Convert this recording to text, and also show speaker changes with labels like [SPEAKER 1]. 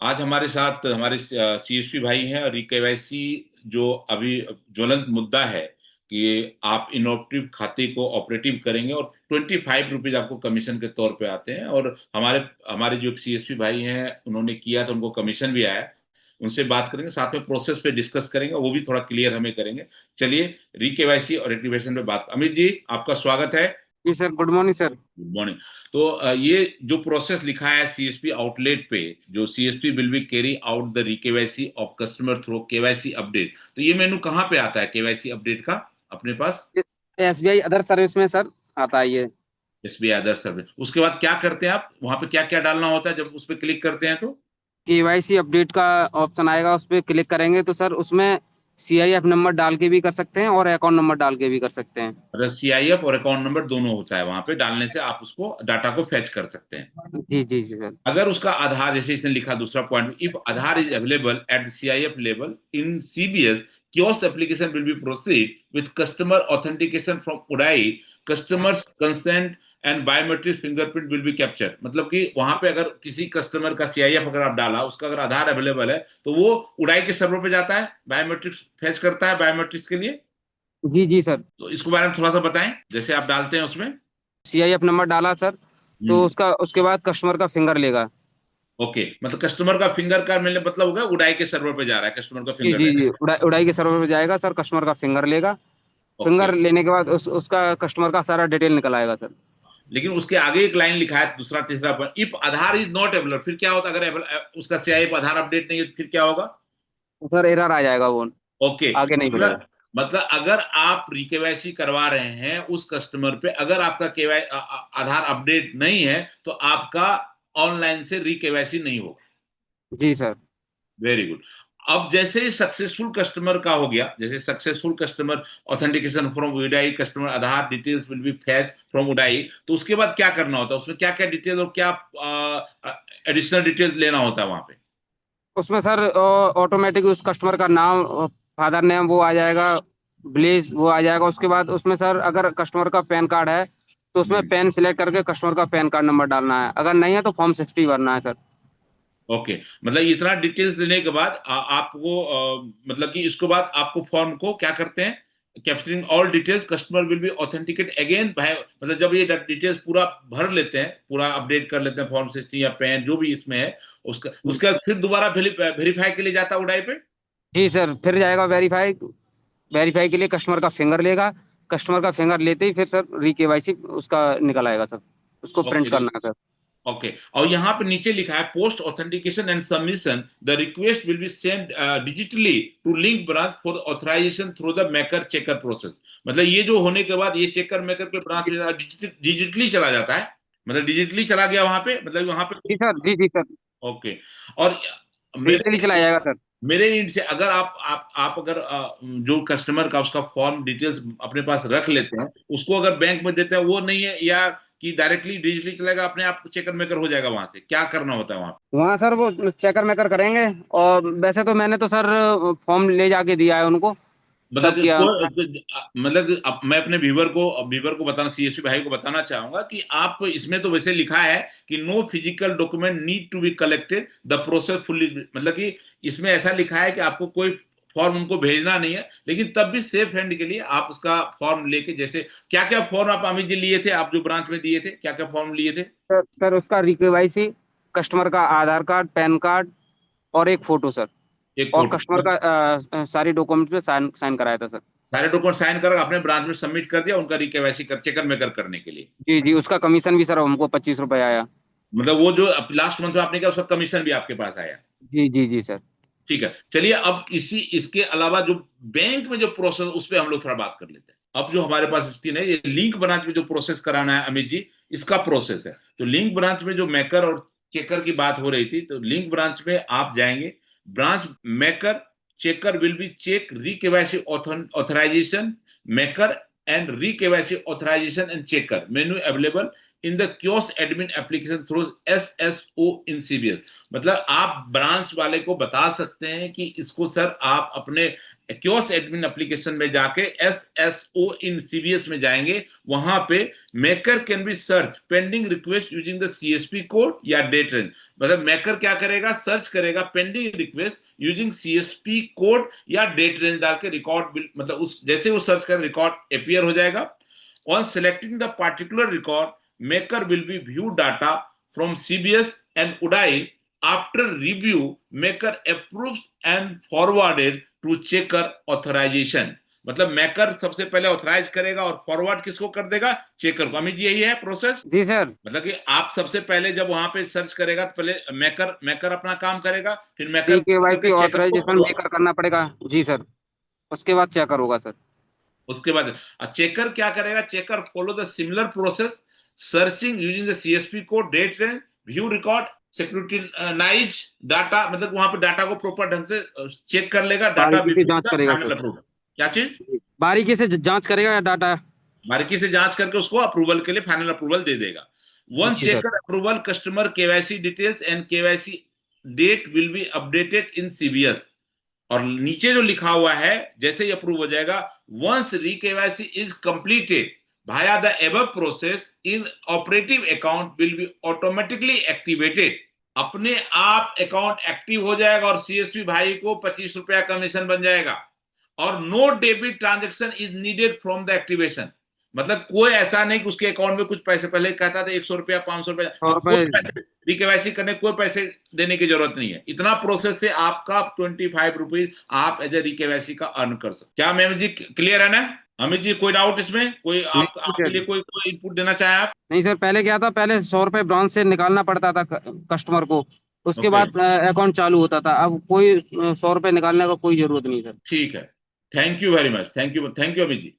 [SPEAKER 1] आज हमारे साथ हमारे सीएसपी भाई हैं और केवाईसी जो अभी ज्वलंत मुद्दा है कि आप इनऑपरेटिव खाते को ऑपरेटिव करेंगे और 25 रुपीज आपको कमीशन के तौर पे आते हैं। और हमारे हमारे जो सीएसपी भाई हैं उन्होंने किया तो उनको कमीशन भी आया। उनसे बात करेंगे, साथ में प्रोसेस पे डिस्कस करेंगे, वो भी थोड़ा क्लियर हमें करेंगे। चलिए, केवाईसी और एक्टिवेशन पे बात। अमित जी, आपका स्वागत है।
[SPEAKER 2] जी sir, good morning sir.
[SPEAKER 1] Good morning. तो ये जो प्रोसेस लिखा है सीएसपी आउटलेट पे, जो CSP will be carry out the reKYC of customer through KYC update, तो ये मेनू कहाँ पे आता है केवाईसी अपडेट का अपने पास?
[SPEAKER 2] एसबीआई अदर सर्विस में सर आता है ये।
[SPEAKER 1] SBI other service. उसके बाद क्या करते हैं आप वहां पे, क्या क्या डालना होता है जब उस पर क्लिक करते हैं तो?
[SPEAKER 2] केवाईसी अपडेट का ऑप्शन आएगा, उस पर क्लिक करेंगे तो सर उसमें सीआईएफ नंबर डाल के भी कर सकते हैं और अकाउंट नंबर डाल के भी कर सकते हैं।
[SPEAKER 1] मतलब सीआईएफ और अकाउंट नंबर दोनों होता है वहां पे, डालने से आप उसको डाटा को फेच कर सकते हैं।
[SPEAKER 2] जी जी जी सर।
[SPEAKER 1] अगर उसका आधार, जैसे इसने लिखा दूसरा point, if Aadhaar is available at CIF level in CBS, kiosk application will be proceed with customer authentication from UIDAI, customers consent and biometric fingerprint will be capture. मतलब कि वहां पे अगर किसी कस्टमर का सीआईएफ अगर आप डाला, उसका अगर आधार अवेलेबल है तो वो उडाई के सर्वर पे जाता है, बायोमेट्रिक्स फेच करता है बायोमेट्रिक्स के लिए।
[SPEAKER 2] जी जी सर।
[SPEAKER 1] तो इसके बारे में थोड़ा सा बताएं, जैसे आप डालते हैं उसमें।
[SPEAKER 2] सीआईएफ नंबर डाला सर, तो
[SPEAKER 1] हम्म।
[SPEAKER 2] उसका उसके बाद कस्टमर का फिंगर लेगा।
[SPEAKER 1] ओके, मतलब कस्टमर का फिंगर का मेरे मतलब होगा उडाई के सर्वर पे जा रहा है कस्टमर का
[SPEAKER 2] जी
[SPEAKER 1] फिंगर
[SPEAKER 2] जी
[SPEAKER 1] लेने।
[SPEAKER 2] जी, उड़ाई के सर्वर पे जाएगा सर, कस्टमर का फिंगर लेगा।
[SPEAKER 1] ओके।
[SPEAKER 2] फिंगर लेने के बाद उसका कस्टमर का सारा डिटेल निकल आएगा सर।
[SPEAKER 1] लेकिन उसके आगे एक लाइन लिखा है, दूसरा तीसरा point, if Aadhaar is not available, फिर क्या होता है? अगर उसका सीआईएफ आधार अपडेट नहीं है तो फिर क्या होगा?
[SPEAKER 2] तो सर एरर आ जाएगा वो,
[SPEAKER 1] ओके।
[SPEAKER 2] आगे नहीं बढ़ेगा।
[SPEAKER 1] मतलब अगर आप रिकेवाईसी करवा रहे हैं उस कस्टमर पे, अगर आपका केवाई आधार अपडेट नहीं है तो आपका ऑनलाइन से रिकेवाईसी नहीं होगा।
[SPEAKER 2] जी सर।
[SPEAKER 1] Very good. अब जैसे ही सक्सेसफुल कस्टमर का हो गया, जैसे successful customer authentication from UIDAI, customer Aadhaar details will be fetch from UIDAI, तो उसके बाद क्या करना होता है? उसमें क्या क्या डिटेल और क्या एडिशनल डिटेल्स लेना होता है वहां पे?
[SPEAKER 2] उसमें सर ऑटोमेटिक उस कस्टमर का नाम, फादर नेम वो आ जाएगा, विलेज वो आ जाएगा। उसके बाद उसमें सर अगर कस्टमर का पैन कार्ड है तो उसमें
[SPEAKER 1] हम्म।
[SPEAKER 2] पैन सिलेक्ट करके कस्टमर का पैन कार्ड नंबर डालना है, अगर नहीं है तो फॉर्म 60 भरना है सर।
[SPEAKER 1] ओके, मतलब इतना डिटेल्स लेने के बाद आपको मतलब कि इसके बाद आपको फॉर्म को क्या करते हैं? Capturing all details, customer will be authenticate again, मतलब जब ये डिटेल्स पूरा भर लेते हैं, पूरा अपडेट कर लेते हैं फॉर्म 60 या पैन जो भी इसमें है, उसका उसके बाद फिर दोबारा वेरीफाई के लिए जाता है उड़ाई पे।
[SPEAKER 2] जी सर, फिर जाएगा वेरीफाई। वेरीफाई के लिए कस्टमर का फिंगर लेगा। कस्टमर का फिंगर लेते ही फिर सर री केवाईसी उसका निकल आएगा सर, उसको प्रिंट
[SPEAKER 1] ओके।
[SPEAKER 2] करना है सर।
[SPEAKER 1] ओके, और यहाँ पे नीचे लिखा है post authentication and submission the request will be send digitally to link branch for authorization through the maker checker process. मतलब ये जो होने के बाद ये चेकर मेकर के ब्रांच में डिजिटली चला जाता है, मतलब डिजिटली चला गया वहां पे, मतलब वहां पे।
[SPEAKER 2] जी सर, जी जी सर,
[SPEAKER 1] ओके। और
[SPEAKER 2] डिजिटली चला
[SPEAKER 1] मेरे
[SPEAKER 2] जाएगा सर।
[SPEAKER 1] मेरे नीड से अगर आप अगर जो कस्टमर का उसका फॉर्म डिटेल्स अपने पास रख लेते हैं, उसको अगर बैंक में देते हैं, वो नहीं है, या कि डायरेक्टली डिजिटली चलेगा अपने आप चेकर मेकर हो जाएगा, वहां से क्या करना होता है वहां पे?
[SPEAKER 2] वहाँ सर वो चेकर मेकर करेंगे। और वैसे तो मैंने तो सर फॉर्म ले जाके दिया है उनको,
[SPEAKER 1] मतलब
[SPEAKER 2] सब किया।
[SPEAKER 1] मतलब अब मैं अपने व्यूवर को बताना, सीएसपी भाई को बताना चाहूंगा कि आप इसमें तो वैसे लिखा है कि no physical document need to be collected the process fully, मतलब कि इसमें ऐसा लिखा है कि आपको कोई फॉर्म उनको भेजना नहीं है, लेकिन तब भी सेफ हैंड के लिए आप उसका फॉर्म लेके, जैसे क्या क्या फॉर्म आप अमित जी लिए थे, आप जो ब्रांच में दिए थे, क्या क्या फॉर्म लिए थे?
[SPEAKER 2] सर उसका री केवाईसी, कस्टमर का आधार कार्ड, पैन कार्ड और एक फोटो सर।
[SPEAKER 1] एक
[SPEAKER 2] और
[SPEAKER 1] फोटो,
[SPEAKER 2] कस्टमर का सारी डॉक्यूमेंट पे साइन साइन कराया था सर।
[SPEAKER 1] सारे डॉक्यूमेंट साइन कर अपने ब्रांच में सबमिट कर दिया उनका रिकेवाईसी कर चेकर मेकर करने के लिए।
[SPEAKER 2] जी जी, उसका कमीशन भी सर हमको 25 रुपए आया।
[SPEAKER 1] मतलब वो जो लास्ट मंथ में आपने किया उसका कमीशन भी आपके पास आया।
[SPEAKER 2] जी जी जी सर।
[SPEAKER 1] ठीक है, चलिए अब इसके अलावा जो बैंक में जो प्रोसेस, उस पर हम लोग थोड़ा बात कर लेते हैं। अब जो हमारे पास स्क्रीन है, ये लिंक ब्रांच में जो प्रोसेस कराना है अमित जी, इसका प्रोसेस है। तो लिंक ब्रांच में जो मेकर और चेकर की बात हो रही थी, तो लिंक ब्रांच में आप जाएंगे, branch maker checker will be check re KYC authorization maker and re KYC authorization and checker menu available in the kiosk admin application through SSO in CBS। मतलब आप ब्रांच वाले को बता सकते हैं कि इसको सर आप अपने क्योस एडमिन एप्लीकेशन में जाके SSO इन CBS में जाएंगे, वहां पे maker can be search pending request using the CSP code या डेट रेंज। मतलब मेकर क्या करेगा, सर्च करेगा pending request using CSP code या डेट रेंज डाल के रिकॉर्ड, मतलब उस जैसे वो सर्च कर रिकॉर्ड अपीयर हो जाएगा। On selecting the particular record, maker will be view data from CBS and UIDAI. After review, maker approves and forwarded to checker authorization। मतलब मेकर सबसे पहले ऑथराइज करेगा और फॉरवर्ड किसको कर देगा, चेकर को। अमित जी यही है प्रोसेस?
[SPEAKER 2] जी सर।
[SPEAKER 1] मतलब कि आप सबसे पहले जब वहां पे सर्च करेगा तो पहले मेकर अपना काम करेगा, फिर
[SPEAKER 2] री
[SPEAKER 1] मेकर करके
[SPEAKER 2] केवाईसी
[SPEAKER 1] चेकर को
[SPEAKER 2] ऑथराइजेशन
[SPEAKER 1] फॉरवर्ड।
[SPEAKER 2] मेकर करना पड़ेगा। जी सर। उसके बाद चेकर होगा सर।
[SPEAKER 1] उसके बाद चेकर क्या करेगा, checker follow the similar process, searching using the CSP code, date range, view record, scrutinize data. मतलब वहां पे डाटा को प्रॉपर ढंग से चेक कर लेगा, डाटा
[SPEAKER 2] बारीकी से
[SPEAKER 1] बिफोर
[SPEAKER 2] जांच
[SPEAKER 1] द
[SPEAKER 2] करेगा
[SPEAKER 1] फाइनल
[SPEAKER 2] सर।
[SPEAKER 1] अप्रूवल। क्या चीज?
[SPEAKER 2] बारीकी से जांच करेगा या डाटा।
[SPEAKER 1] बारीकी से जांच करके उसको अप्रूवल के लिए फाइनल अप्रूवल दे देगा। वन
[SPEAKER 2] जी sir.
[SPEAKER 1] Checker approval customer KYC details and KYC date will be updated in CBS। और नीचे जो लिखा हुआ है, जैसे ही अप्रूव हो जाएगा, once reKYC is completed via the above process inoperative account will be automatically activated. अपने आप अकाउंट एक्टिव हो जाएगा और CSP भाई को 25 रुपया कमीशन बन जाएगा। और no debit transaction is needed from the activation. मतलब कोई ऐसा नहीं कि उसके अकाउंट में कुछ पैसे, पहले कहता था 100 रुपया 500 रुपया,
[SPEAKER 2] 100 रुपए।
[SPEAKER 1] कोई पैसे री-KYC करने कोई पैसे देने की जरूरत नहीं है। इतना प्रोसेस से आपका 25 रुपीज आप एज ए री-KYC का अर्न कर सकते। क्या मैम जी क्लियर है ना? अमित जी कोई डाउट इसमें, कोई
[SPEAKER 2] नहीं
[SPEAKER 1] आपके
[SPEAKER 2] सर।
[SPEAKER 1] लिए कोई इनपुट देना चाहे आप?
[SPEAKER 2] नहीं सर, पहले क्या था, पहले 100 रुपए ब्रांच से निकालना पड़ता था कस्टमर को। उसके
[SPEAKER 1] ओके,
[SPEAKER 2] बाद अकाउंट चालू होता था। अब कोई 100 रुपए निकालने का कोई जरूरत नहीं सर।
[SPEAKER 1] ठीक है। Thank you very much, thank you Amit ji.